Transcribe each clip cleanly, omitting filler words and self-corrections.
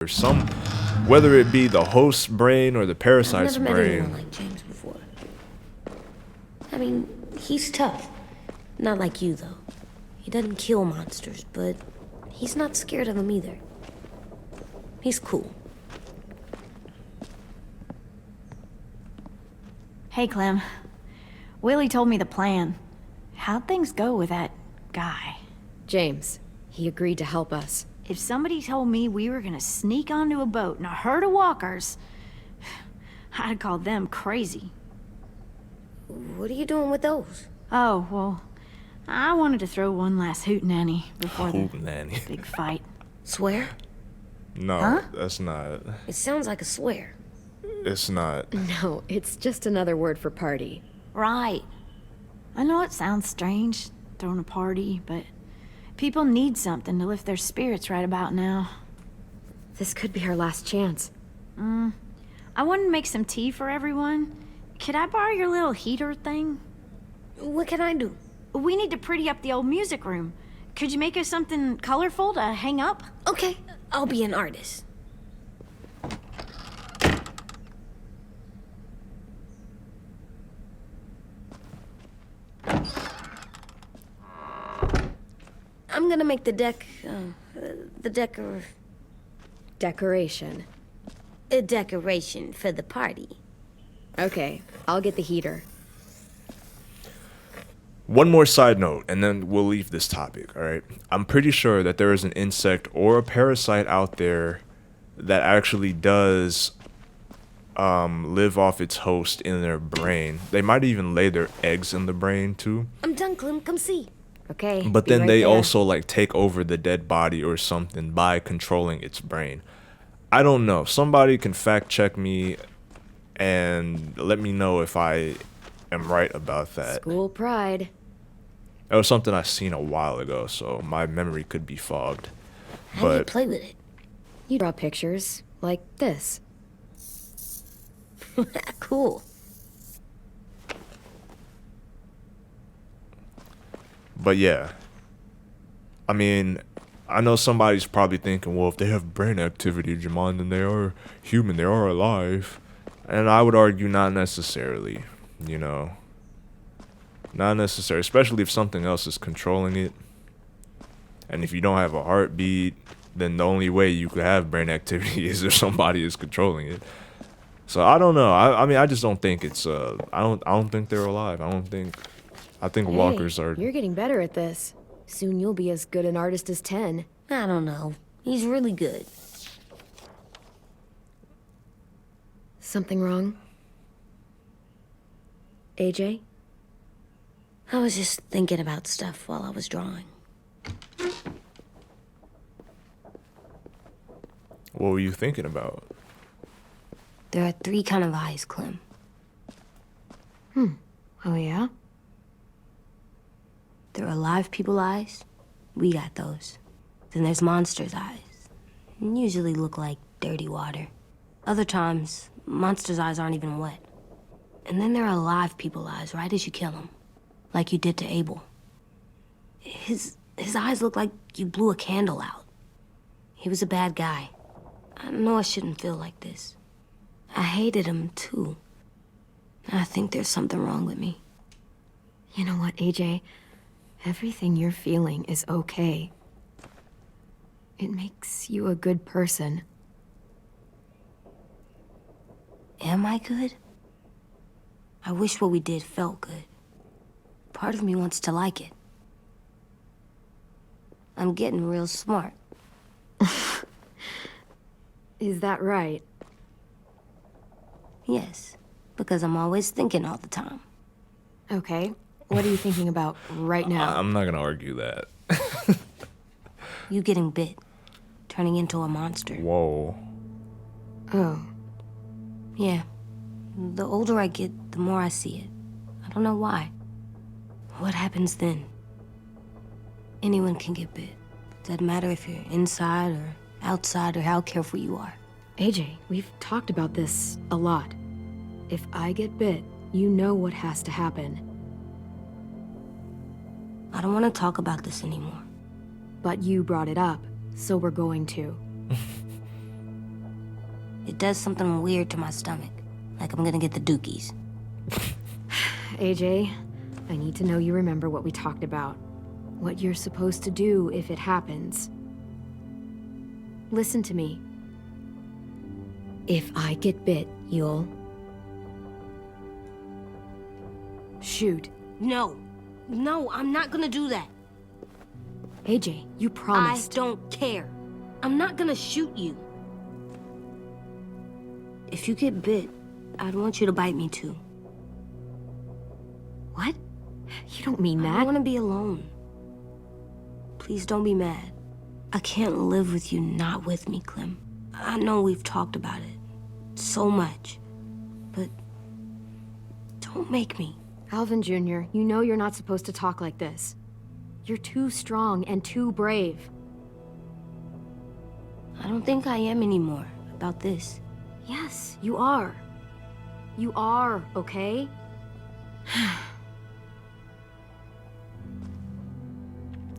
or some, whether it be the host's brain or the parasite's I've never met anyone brain. like James before. I mean, he's tough. Not like you, though. He doesn't kill monsters, but he's not scared of them either. He's cool. Hey, Clem. Willie told me the plan. How'd things go with that guy? James, he agreed to help us. If somebody told me we were gonna sneak onto a boat in a herd of walkers, I'd call them crazy. What are you doing with those? Oh, well, I wanted to throw one last hootenanny before the Hootenanny. big fight. Swear? No, Huh? that's not. It sounds like a swear. It's not. No, it's just another word for party. Right. I know it sounds strange, throwing a party, but people need something to lift their spirits right about now. This could be our last chance. I wanted to make some tea for everyone. Could I borrow your little heater thing? What can I do? We need to pretty up the old music room. Could you make us something colorful to hang up? Okay, I'll be an artist. I'm gonna make the Decoration. a decoration for the party. Okay, I'll get the heater. One more side note, and then we'll leave this topic, alright? I'm pretty sure that there is an insect or a parasite out there that actually does live off its host in their brain. They might even lay their eggs in the brain too. I'm done, Clem. Come see. Okay. But be then right they there. also like take over the dead body or something by controlling its brain. I don't know. Somebody can fact check me and let me know if I am right about that. School pride. That was something I seen a while ago, so my memory could be fogged. How do you But play with it? You draw pictures like this. Cool. But yeah. I mean, I know somebody's probably thinking, well, if they have brain activity, Jamon, then they are human, they are alive. And I would argue not necessarily, you know. Not necessarily, especially if something else is controlling it. And if you don't have a heartbeat, then the only way you could have brain activity is if somebody is controlling it. So I don't know. I mean, I just don't think it's I don't think they're alive. I think walkers Hey, are. You're getting better at this. Soon you'll be as good an artist as 10. I don't know. He's really good. Something wrong? AJ? I was just thinking about stuff while I was drawing. What were you thinking about? There are 3 kind of eyes, Clem. Oh, yeah? There are live people eyes. We got those. Then there's monsters' eyes. Usually look like dirty water. Other times, monsters' eyes aren't even wet. And then there are live people eyes right as you kill them. Like you did to Abel. His eyes look like you blew a candle out. He was a bad guy. I know I shouldn't feel like this. I hated him, too. I think there's something wrong with me. You know what, AJ? Everything you're feeling is okay. It makes you a good person. Am I good? I wish what we did felt good. Part of me wants to like it. I'm getting real smart. Is that right? Yes, because I'm always thinking all the time. Okay. What are you thinking about right now? I'm not gonna argue that. You getting bit, turning into a monster. Whoa. Oh. Yeah. The older I get, the more I see it. I don't know why. What happens then? Anyone can get bit. Doesn't matter if you're inside or outside or how careful you are. AJ, we've talked about this a lot. If I get bit, you know what has to happen. I don't want to talk about this anymore. But you brought it up, so we're going to. It does something weird to my stomach. Like I'm gonna get the dookies. AJ, I need to know you remember what we talked about. What you're supposed to do if it happens. Listen to me. If I get bit, you'll... shoot. No. No, I'm not gonna do that. AJ, you promised. I don't care. I'm not gonna shoot you. If you get bit, I'd want you to bite me too. What? You don't mean I that. want to be alone. Please don't be mad. I can't live with you not with me, Clem. I know we've talked about it so much, but don't make me. Alvin Jr., you know you're not supposed to talk like this. You're too strong and too brave. I don't think I am anymore about this. Yes, you are. You are, okay?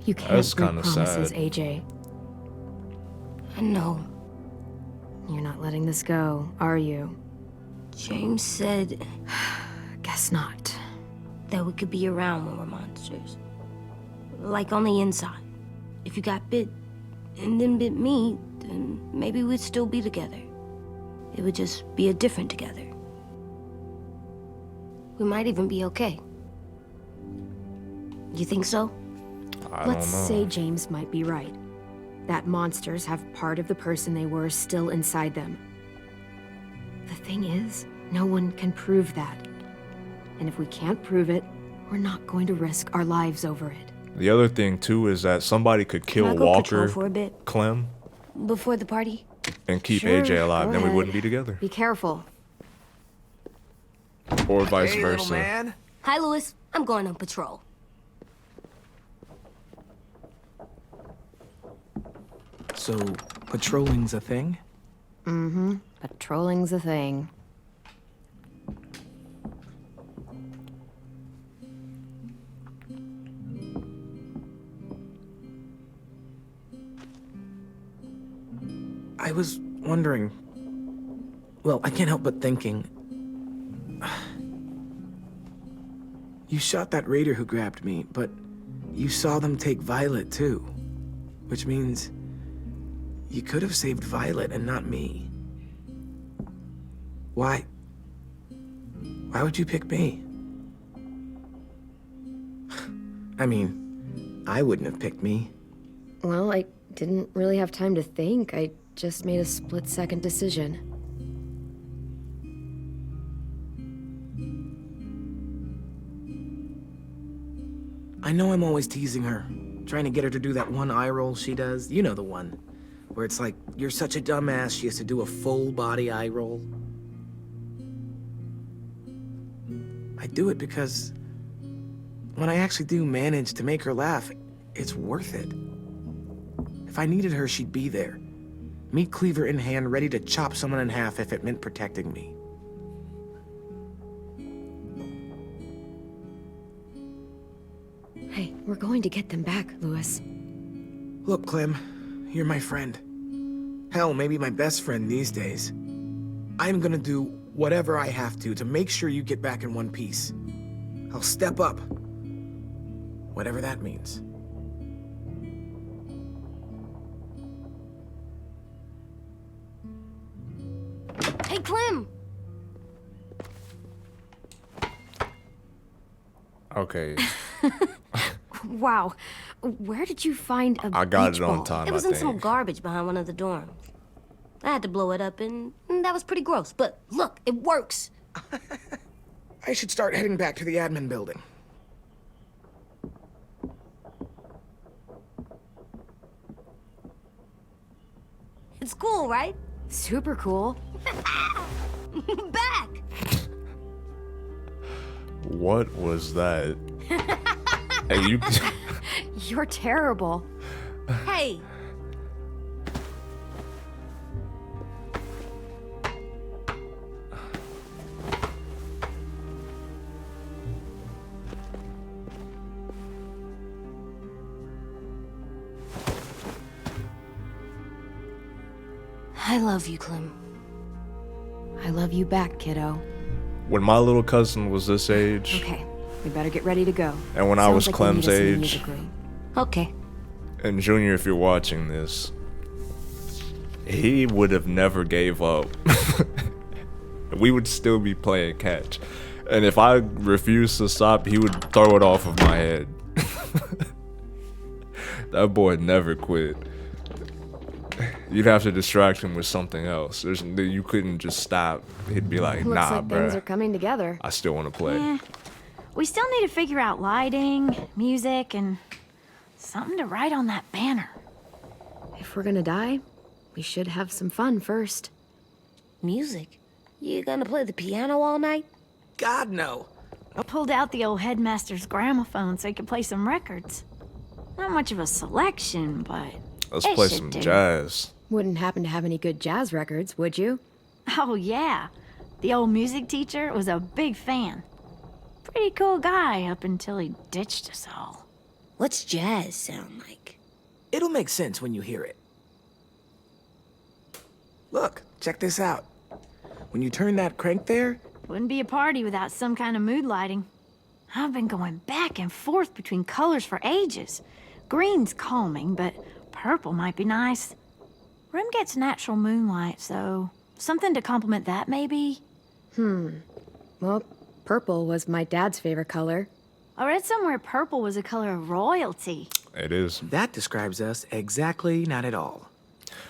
You can't That's break kinda promises, sad. AJ. I know. You're not letting this go, are you? James said Guess not. that we could be around when we're monsters. Like on the inside. If you got bit and then bit me, then maybe we'd still be together. It would just be a different together. We might even be okay. You think so? I Let's don't know. say James might be right. That monsters have part of the person they were still inside them. The thing is, no one can prove that. And if we can't prove it, we're not going to risk our lives over it. The other thing too is that somebody could Can kill I go patrol Walker, for a bit Clem, before the party? and keep Sure, AJ alive. go Then we ahead. wouldn't be together, Be careful. or vice Hey, little versa. man. Hi, Louis. I'm going on patrol. So, patrolling's a thing? Patrolling's a thing. I was wondering. Well, I can't help but thinking. You shot that raider who grabbed me, but you saw them take Violet too. Which means you could have saved Violet and not me. Why? Why would you pick me? I mean, I wouldn't have picked me. Well, I didn't really have time to think. I just made a split-second decision. I know I'm always teasing her, trying to get her to do that one eye roll she does. You know the one, where it's like, you're such a dumbass, she has to do a full body eye roll. I do it because when I actually do manage to make her laugh, it's worth it. If I needed her, she'd be there. Meat cleaver in hand, ready to chop someone in half if it meant protecting me. Hey, we're going to get them back, Louis. Look, Clem, you're my friend. Hell, maybe my best friend these days. I'm gonna do whatever I have to make sure you get back in one piece. I'll step up. Whatever that means. Hey, Clem! Okay, Wow, where did you find a I got beach it on ball? time. It was I in some think. garbage behind one of the dorms. I had to blow it up, and that was pretty gross. But look, it works. I should start heading back to the admin building. It's cool, right? Super cool. Back! What was that? Hey, you. You're terrible. Hey! I love you, Clem. I love you back, kiddo. When my little cousin was this age, Okay, we better get ready to go. and when I Sounds was like we Clem's need us in the age, music room. Okay. and Junior, if you're watching this, he would have never gave up. We would still be playing catch. And if I refused to stop, he would throw it off of my head. That boy never quit. You'd have to distract him with something else. You couldn't just stop. He'd be like, Looks nah, like things are bruh. coming together. I still want to play. Eh, we still need to figure out lighting, music, and something to write on that banner. If we're gonna die, we should have some fun first. Music? You gonna play the piano all night? God, no. I pulled out the old headmaster's gramophone so he could play some records. Not much of a selection, but Let's it play should some do. jazz. Wouldn't happen to have any good jazz records, would you? Oh, yeah. The old music teacher was a big fan. Pretty cool guy up until he ditched us all. What's jazz sound like? It'll make sense when you hear it. Look, check this out. When you turn that crank there, Wouldn't be a party without some kind of mood lighting. I've been going back and forth between colors for ages. Green's calming, but purple might be nice. Room gets natural moonlight, so something to complement that, maybe? Well, purple was my dad's favorite color. I read somewhere purple was a color of royalty. It is. that describes us exactly not at all.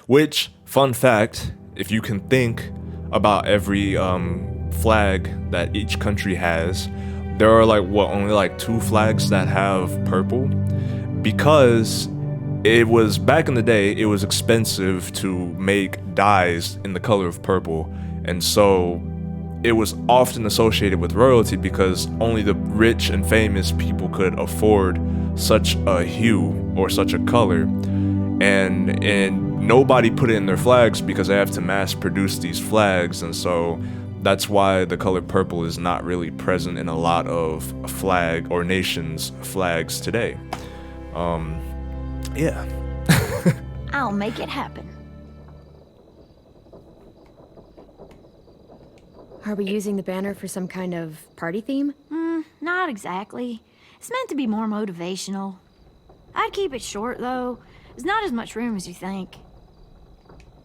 Which, fun fact, if you can think about every flag that each country has, there are only like 2 flags that have purple, because it was back in the day, it was expensive to make dyes in the color of purple, and so it was often associated with royalty because only the rich and famous people could afford such a hue or such a color. And nobody put it in their flags because they have to mass produce these flags, and so that's why the color purple is not really present in a lot of flag or nations' flags today. Yeah. I'll make it happen. Are we using the banner for some kind of party theme? Not exactly. It's meant to be more motivational. I'd keep it short, though. There's not as much room as you think.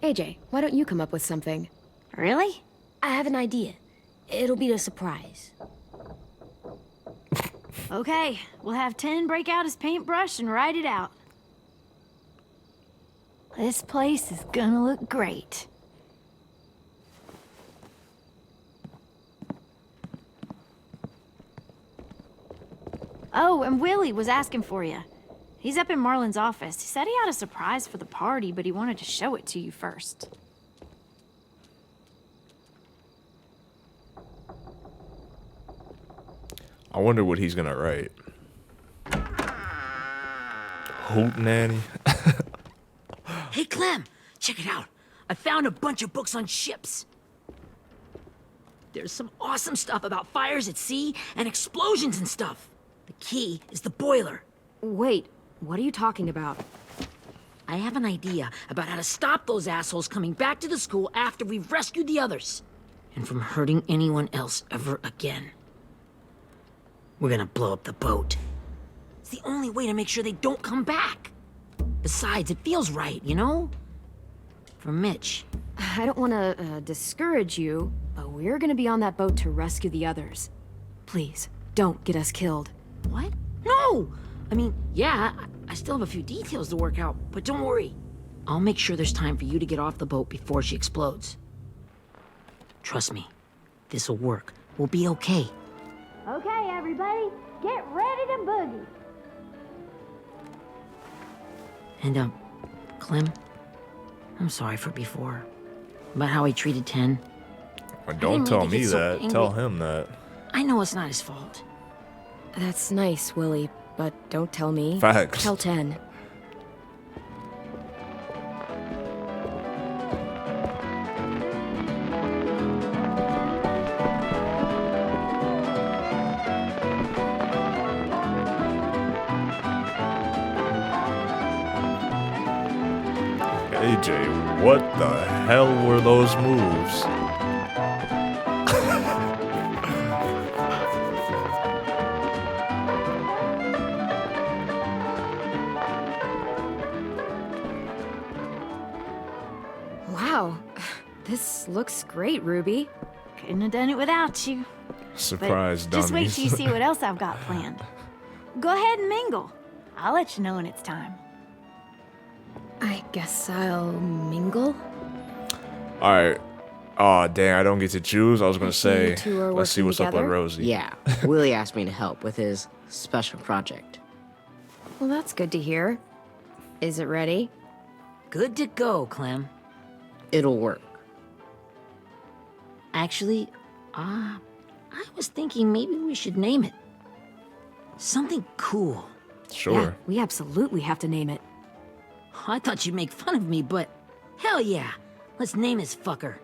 AJ, why don't you come up with something? Really? I have an idea. It'll be a surprise. Okay, we'll have 10 break out his paintbrush and write it out. This place is gonna look great. Oh, and Willie was asking for you. He's up in Marlin's office. He said he had a surprise for the party, but he wanted to show it to you first. I wonder what he's gonna write. Hoot nanny. Hey, Clem, check it out. I found a bunch of books on ships. There's some awesome stuff about fires at sea and explosions and stuff. The key is the boiler. Wait, what are you talking about? I have an idea about how to stop those assholes coming back to the school after we've rescued the others. And from hurting anyone else ever again. We're gonna blow up the boat. It's the only way to make sure they don't come back. Besides, it feels right, you know? For Mitch. I don't want to discourage you, but we're gonna be on that boat to rescue the others. Please, don't get us killed. What? No! I mean, yeah, I still have a few details to work out, but don't worry. I'll make sure there's time for you to get off the boat before she explodes. Trust me, this'll work. We'll be okay. Okay, everybody, get ready to boogie. And, Clem, I'm sorry for before. About how he treated Ten. Don't didn't tell mean to me get so that. angry. Tell him that. I know it's not his fault. That's nice, Willie, but don't tell me. Facts. Tell 10. AJ, what the hell were those moves? Wow. This looks great, Ruby. Couldn't have done it without you. Surprise, But just wait dummies. till you see what else I've got planned. Go ahead and mingle. I'll let you know when it's time. I guess I'll mingle? All right. Oh, dang, I don't get to choose. I was going to I see you say, two are let's see working what's up with together? Rosie. Yeah, Willie asked me to help with his special project. Well, that's good to hear. Is it ready? Good to go, Clem. It'll work. Actually, I was thinking maybe we should name it. Something cool. Sure. Yeah, we absolutely have to name it. I thought you'd make fun of me, but hell yeah. Let's name this fucker.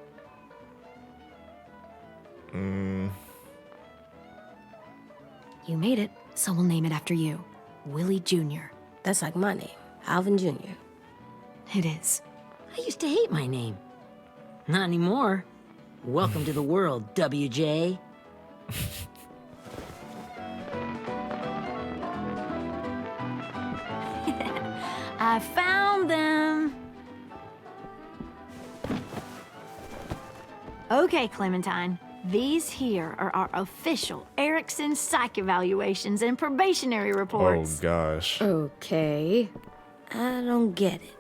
You made it, so we'll name it after you. Willie Jr. That's like my name, Alvin Jr. It is. I used to hate my name. Not anymore. Welcome to the world, WJ. I found them. Okay, Clementine. These here are our official Erickson psych evaluations and probationary Oh, reports. gosh. Okay. I don't get it.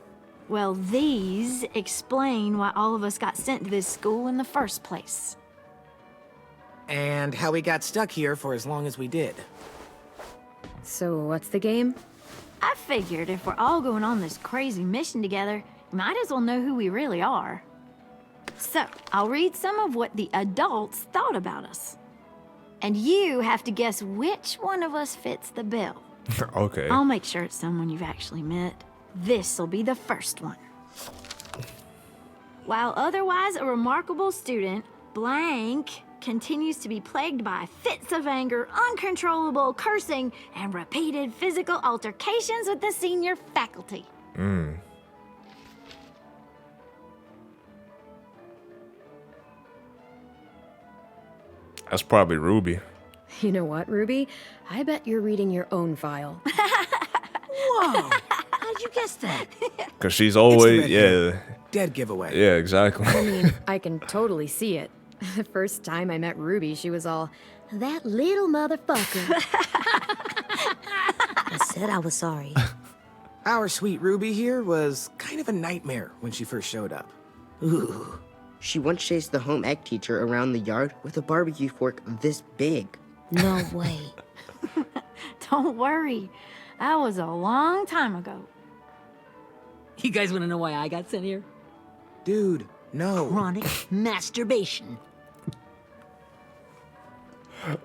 Well, these explain why all of us got sent to this school in the first place. And how we got stuck here for as long as we did. So what's the game? I figured if we're all going on this crazy mission together, you might as well know who we really are. So, I'll read some of what the adults thought about us. And you have to guess which one of us fits the bill. Okay. I'll make sure it's someone you've actually met. This'll be the first one. While otherwise a remarkable student, blank continues to be plagued by fits of anger, uncontrollable cursing, and repeated physical altercations with the senior faculty. That's probably Ruby. You know what, Ruby? I bet you're reading your own file. Whoa! How'd you guess that? Because she's always, red yeah. hair. Dead giveaway. Yeah, exactly. I mean, I can totally see it. The first time I met Ruby, she was all, that little motherfucker. I said I was sorry. Our sweet Ruby here was kind of a nightmare when she first showed up. Ooh. She once chased the home ec teacher around the yard with a barbecue fork this big. No way. Don't worry, that was a long time ago. You guys want to know why I got sent here? Dude, no. Chronic masturbation.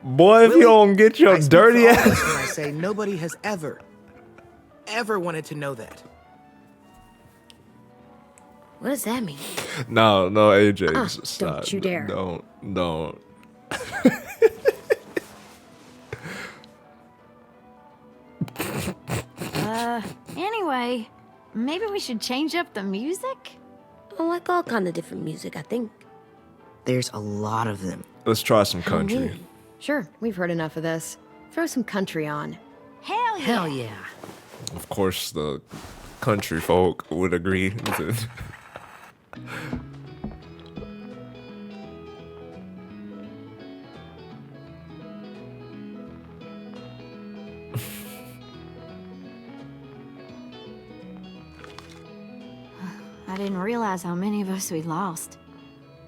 Boy, if you don't get your I speak dirty for all of ass. us when I say nobody has ever wanted to know that. What does that mean? No, AJ. Stop. don't you dare. Don't. Anyway, maybe we should change up the music? I like all kind of different music, I think. There's a lot of them. Let's try some How country. many? Sure, we've heard enough of this. Throw some country on. Hell yeah! Hell yeah. Of course, the country folk would agree with it. I didn't realize how many of us we'd lost.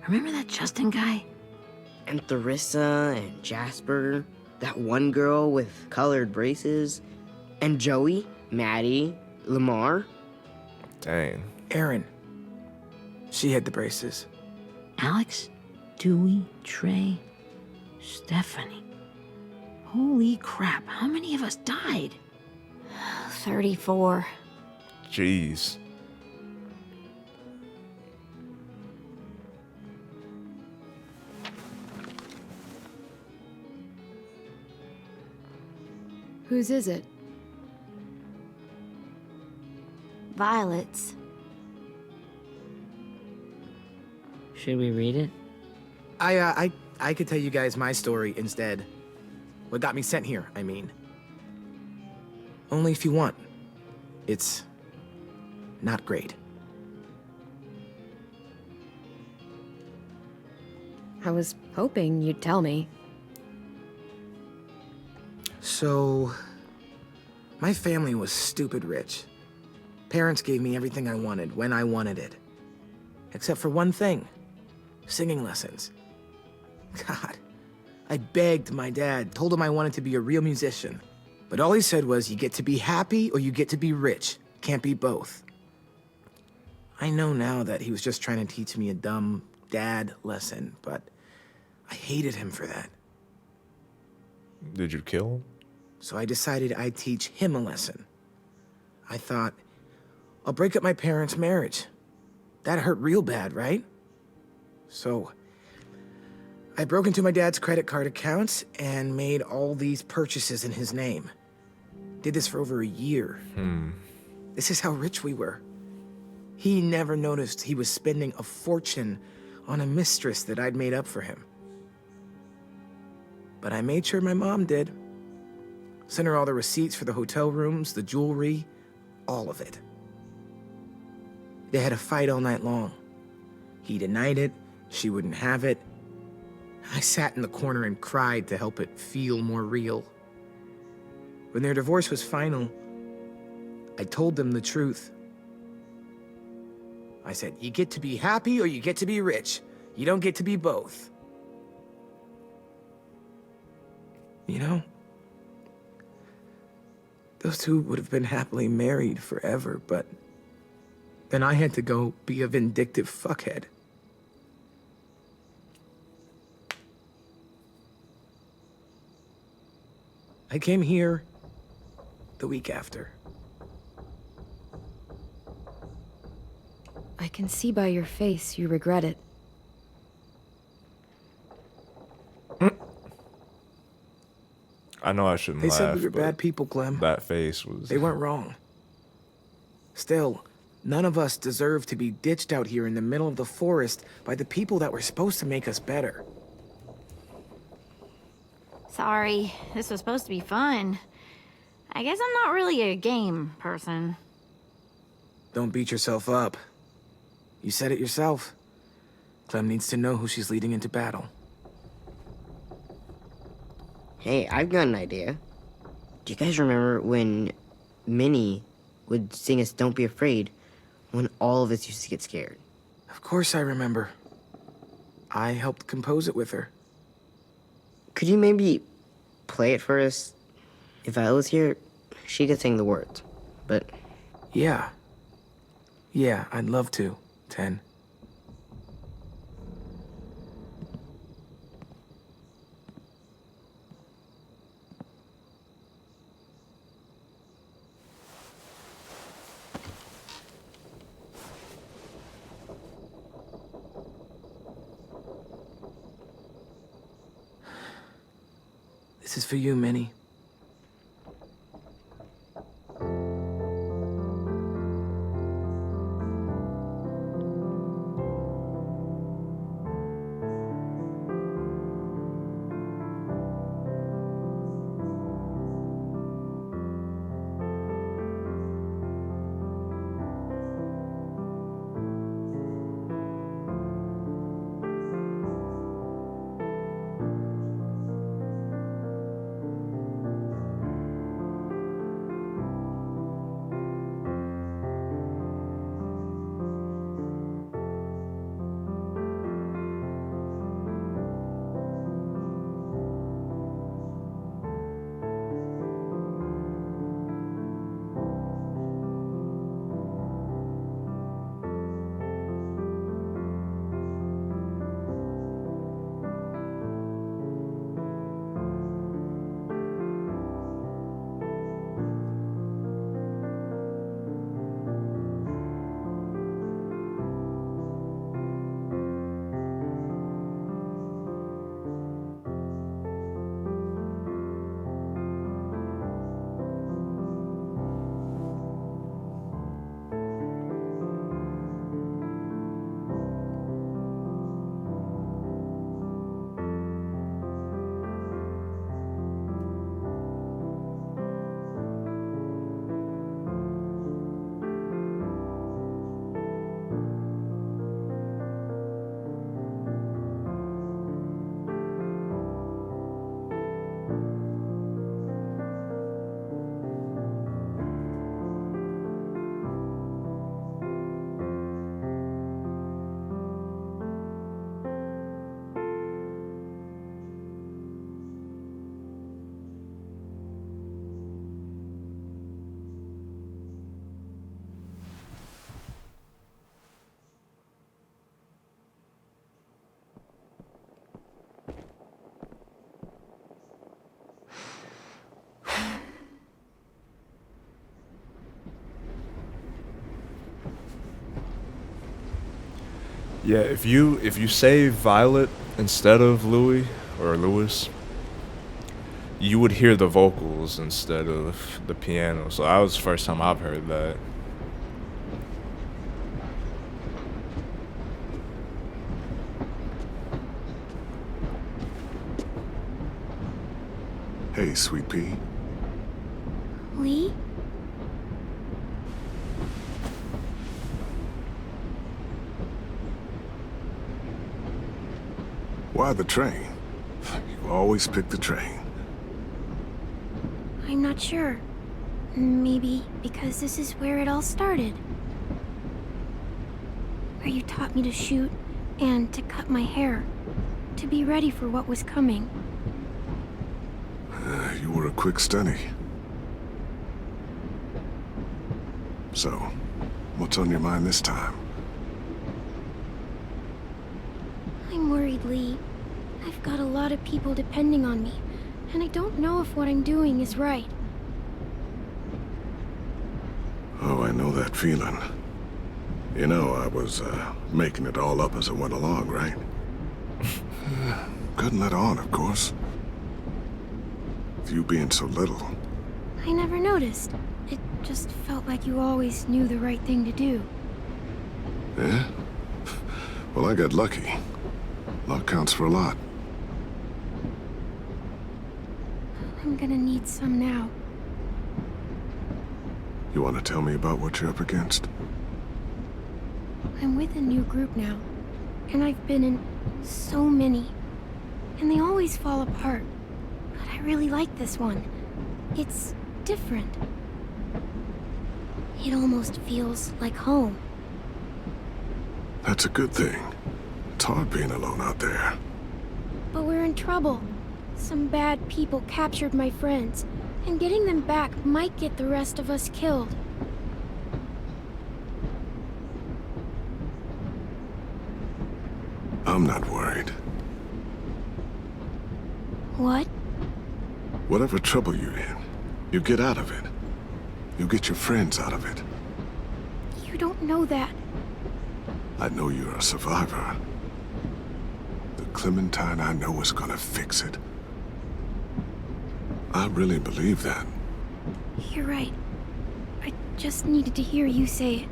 Remember that Justin guy? And Theresa and Jasper, that one girl with colored braces, and Joey, Maddie, Lamar. Dang. Erin. She had the braces. Alex, Dewey, Trey, Stephanie. Holy crap, how many of us died? 34. Jeez. Whose is it? Violet's. Should we read it? I could tell you guys my story instead. What got me sent here, I mean. Only if you want. It's not great. I was hoping you'd tell me. So, my family was stupid rich. Parents gave me everything I wanted when I wanted it. Except for one thing. Singing lessons. God. I begged my dad, told him I wanted to be a real musician. But all he said was, you get to be happy or you get to be rich. Can't be both. I know now that he was just trying to teach me a dumb dad lesson, but I hated him for that. Did you kill him? So I decided I'd teach him a lesson. I thought, I'll break up my parents' marriage. That hurt real bad, right? So I broke into my dad's credit card accounts and made all these purchases in his name. Did this for over a year. This is how rich we were. He never noticed he was spending a fortune on a mistress that I'd made up for him. But I made sure my mom did. Sent her all the receipts for the hotel rooms, the jewelry, all of it. They had a fight all night long. He denied it, she wouldn't have it. I sat in the corner and cried to help it feel more real. When their divorce was final, I told them the truth. I said, you get to be happy or you get to be rich. You don't get to be both. You know, those two would have been happily married forever, but then I had to go be a vindictive fuckhead. I came here the week after. I can see by your face you regret it. I know I shouldn't They laugh. said we were but bad people, Clem. That face was. They weren't wrong. Still, none of us deserve to be ditched out here in the middle of the forest by the people that were supposed to make us better. Sorry, this was supposed to be fun. I guess I'm not really a game person. Don't beat yourself up. You said it yourself. Clem needs to know who she's leading into battle. Hey, I've got an idea. Do you guys remember when Minnie would sing us Don't Be Afraid when all of us used to get scared? Of course I remember. I helped compose it with her. Could you maybe play it for us? If I was here, she could sing the words, but... Yeah. Yeah, I'd love to, Ten. This is for you, Minnie. Yeah, if you say Violet instead of Louis or Lewis, you would hear the vocals instead of the piano. So that was the first time I've heard that. Hey, Sweet Pea. Lee? Why the train? You always pick the train. I'm not sure. Maybe because this is where it all started. Where you taught me to shoot and to cut my hair. To be ready for what was coming. You were a quick study. So, what's on your mind this time? I'm worried, Lee. I've got a lot of people depending on me, and I don't know if what I'm doing is right. Oh, I know that feeling. You know, I was, making it all up as I went along, right? Couldn't let on, of course. With you being so little. I never noticed. It just felt like you always knew the right thing to do. Yeah? Well, I got lucky. Luck counts for a lot. I'm gonna need some now. You want to tell me about what you're up against? I'm with a new group now, and I've been in so many. And they always fall apart. But I really like this one. It's different. It almost feels like home. That's a good thing. It's hard being alone out there. But we're in trouble. Some bad people captured my friends, and getting them back might get the rest of us killed. I'm not worried. What? Whatever trouble you're in, you get out of it. You get your friends out of it. You don't know that. I know you're a survivor. The Clementine I know is gonna fix it. I really believe that. You're right. I just needed to hear you say it.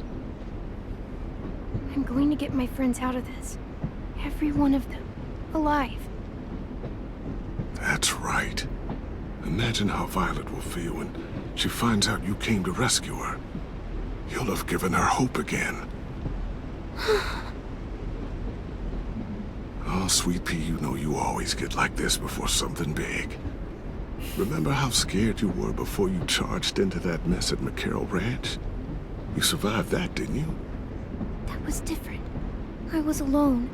I'm going to get my friends out of this. Every one of them. Alive. That's right. Imagine how Violet will feel when she finds out you came to rescue her. You'll have given her hope again. Oh, Sweet Pea, you know you always get like this before something big. Remember how scared you were before you charged into that mess at McCarroll Ranch? You survived that, didn't you? That was different. I was alone.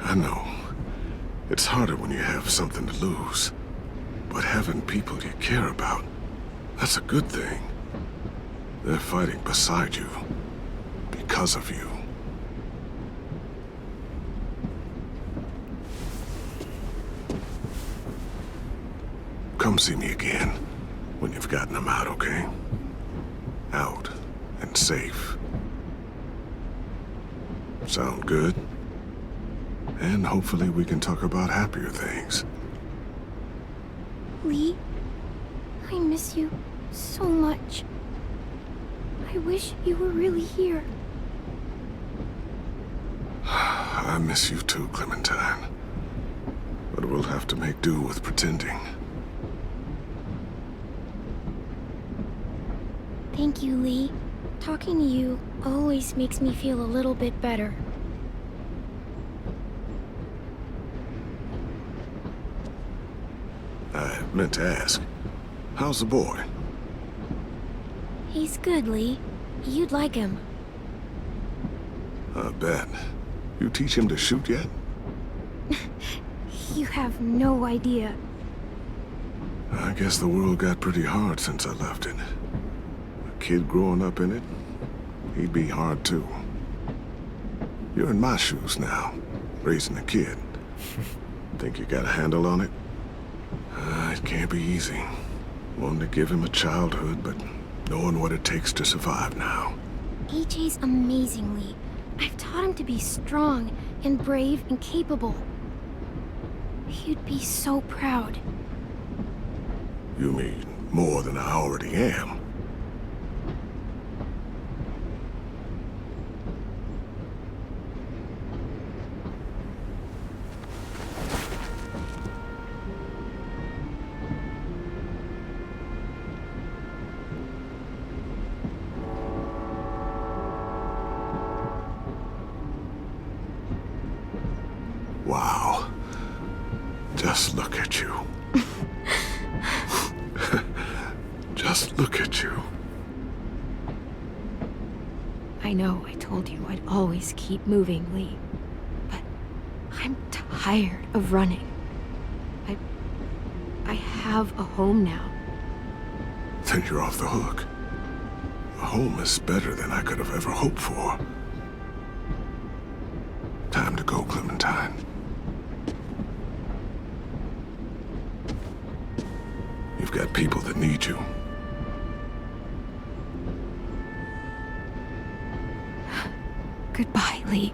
I know. It's harder when you have something to lose. But having people you care about, that's a good thing. They're fighting beside you. Because of you. Come see me again when you've gotten them out, okay? Out and safe. Sound good? And hopefully we can talk about happier things. Lee, I miss you so much. I wish you were really here. I miss you too, Clementine. But we'll have to make do with pretending. Thank you, Lee. Talking to you always makes me feel a little bit better. I meant to ask, how's the boy? He's good, Lee. You'd like him. I bet. You teach him to shoot yet? You have no idea. I guess the world got pretty hard since I left it. A kid growing up in it, he'd be hard too. You're in my shoes now, raising a kid. Think you got a handle on it? It can't be easy. Wanting to give him a childhood, but knowing what it takes to survive now. AJ's amazing, Lee. I've taught him to be strong and brave and capable. He'd be so proud. You mean more than I already am? Wow. Just look at you. Just look at you. I know I told you I'd always keep moving, Lee. But I'm tired of running. I have a home now. Then you're off the hook. A home is better than I could have ever hoped for. Time to go, Clementine. You've got people that need you. Goodbye, Lee.